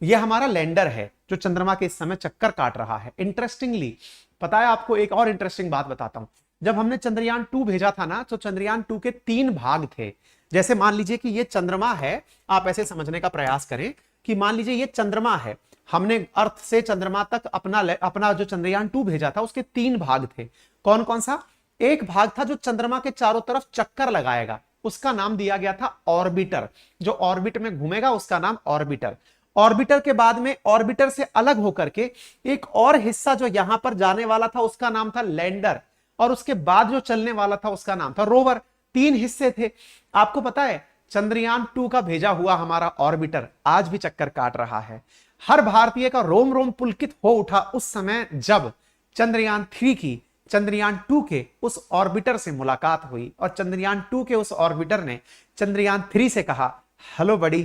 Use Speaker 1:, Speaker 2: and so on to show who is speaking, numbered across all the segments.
Speaker 1: ये हमारा लैंडर है जो चंद्रमा के इस समय चक्कर काट रहा है। इंटरेस्टिंगली पता है आपको, एक और इंटरेस्टिंग बात बताता हूं। जब हमने चंद्रयान 2 भेजा था ना, तो चंद्रयान 2 के 3 भाग थे। जैसे मान लीजिए कि ये चंद्रमा है, आप ऐसे समझने का प्रयास करें कि मान लीजिए ये चंद्रमा है, हमने अर्थ से चंद्रमा तक अपना जो चंद्रयान 2 भेजा था उसके 3 भाग थे। कौन कौन सा? एक भाग था जो चंद्रमा के चारों तरफ चक्कर लगाएगा, उसका नाम दिया गया था ऑर्बिटर। जो ऑर्बिट में घूमेगा उसका नाम ऑर्बिटर। ऑर्बिटर के बाद में ऑर्बिटर से अलग होकर के एक और हिस्सा जो यहां पर जाने वाला था उसका नाम था लैंडर, और उसके बाद जो चलने वाला था उसका नाम था रोवर। 3 हिस्से थे। आपको पता है चंद्रयान 2 का भेजा हुआ हमारा ऑर्बिटर आज भी चक्कर काट रहा है। हर भारतीय का रोम रोम पुलकित हो उठा उस समय जब चंद्रयान 3 की चंद्रयान 2 के उस ऑर्बिटर से मुलाकात हुई, और चंद्रयान 2 के उस ऑर्बिटर ने चंद्रयान 3 से कहा, हेलो बड़ी,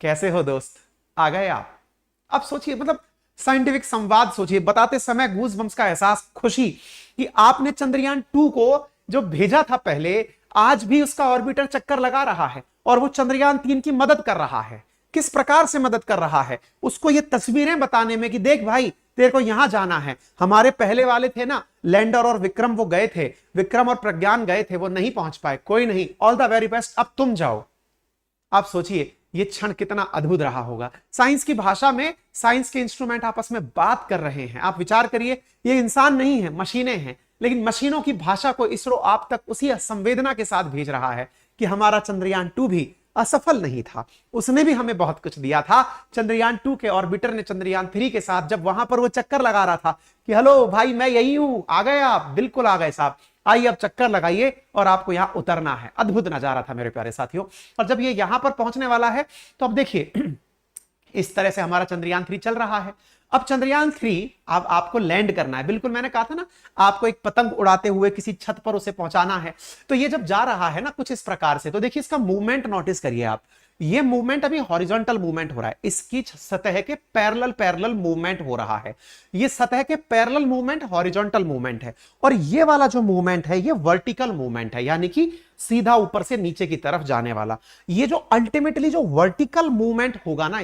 Speaker 1: कैसे हो दोस्त, आ गए आप। अब सोचिए, मतलब साइंटिफिक संवाद सोचिए, बताते समय गूज बम्स का एहसास, खुशी कि आपने चंद्रयान 2 को जो भेजा था पहले, आज भी उसका ऑर्बिटर चक्कर लगा रहा है और वो चंद्रयान 3 की मदद कर रहा है। किस प्रकार से मदद कर रहा है? उसको ये तस्वीरें बताने में कि देख भाई, तेरे को यहां जाना है। हमारे पहले वाले थे ना लैंडर और विक्रम, वो गए थे, विक्रम और प्रज्ञान गए थे, वो नहीं पहुंच पाए, कोई नहीं, ऑल द वेरी बेस्ट, अब तुम जाओ। आप सोचिए ये क्षण कितना अद्भुत रहा होगा। साइंस की भाषा में साइंस के इंस्ट्रूमेंट आपस में बात कर रहे हैं। आप विचार करिए, ये इंसान नहीं है, मशीनें हैं, लेकिन मशीनों की भाषा को इसरो आप तक उसी संवेदना के साथ भेज रहा है कि हमारा चंद्रयान 2 भी असफल नहीं था, उसने भी हमें बहुत कुछ दिया था। चंद्रयान 2 के ऑर्बिटर ने चंद्रयान 3 के साथ जब वहां पर वो चक्कर लगा रहा था कि हेलो भाई मैं यही हूं, आ गए आप, बिल्कुल आ गए साहब, आइए अब चक्कर लगाइए और आपको यहां उतरना है। अद्भुत नजारा था मेरे प्यारे साथियों। और जब ये यहां पर पहुंचने वाला है तो अब देखिए इस तरह से हमारा चंद्रयान 3 चल रहा है। अब चंद्रयान 3 अब आपको लैंड करना है। बिल्कुल मैंने कहा था ना, आपको एक पतंग उड़ाते हुए किसी छत पर उसे पहुंचाना है। तो ये जब जा रहा है ना कुछ इस प्रकार से, तो देखिए इसका मूवमेंट नोटिस करिए आप। ये मूवमेंट अभी हॉरिजॉन्टल मूवमेंट हो रहा है, इसकी सतह के पैरेलल पैरेलल मूवमेंट हो रहा है। ये सतह के पैरेलल मूवमेंट हॉरिजॉन्टल मूवमेंट है, और ये वाला जो मूवमेंट है ये वर्टिकल मूवमेंट है, यानी कि सीधा ऊपर से नीचे की तरफ जाने वाला। ये जो अल्टीमेटली जो वर्टिकल मूवमेंट होगा ना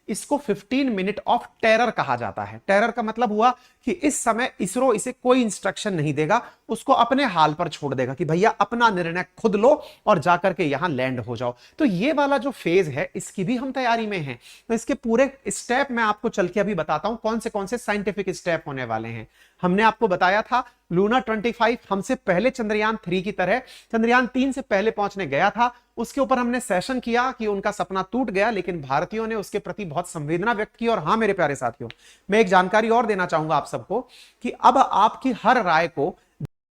Speaker 1: इसको 15 मिनट ऑफ टेरर कहा जाता है। टेरर का मतलब हुआ कि इस समय इसरो इसे कोई इंस्ट्रक्शन नहीं देगा, उसको अपने हाल पर छोड़ देगा कि भैया अपना निर्णय खुद लो और जाकर के यहां लैंड हो जाओ। तो ये वाला जो फेज है इसकी भी हम तैयारी में हैं। तो इसके पूरे स्टेप मैं आपको चल के अभी बताता हूं कौन से साइंटिफिक स्टेप होने वाले हैं। हमने आपको बताया था लूना 25 हमसे पहले चंद्रयान 3 की तरह चंद्रयान 3 से पहले पहुंचने गया था। उसके ऊपर हमने सेशन किया कि उनका सपना टूट गया, लेकिन भारतीयों ने उसके प्रति बहुत संवेदना व्यक्त की। और हां मेरे प्यारे साथियों, मैं एक जानकारी और देना चाहूंगा आप सबको कि अब आपकी हर राय को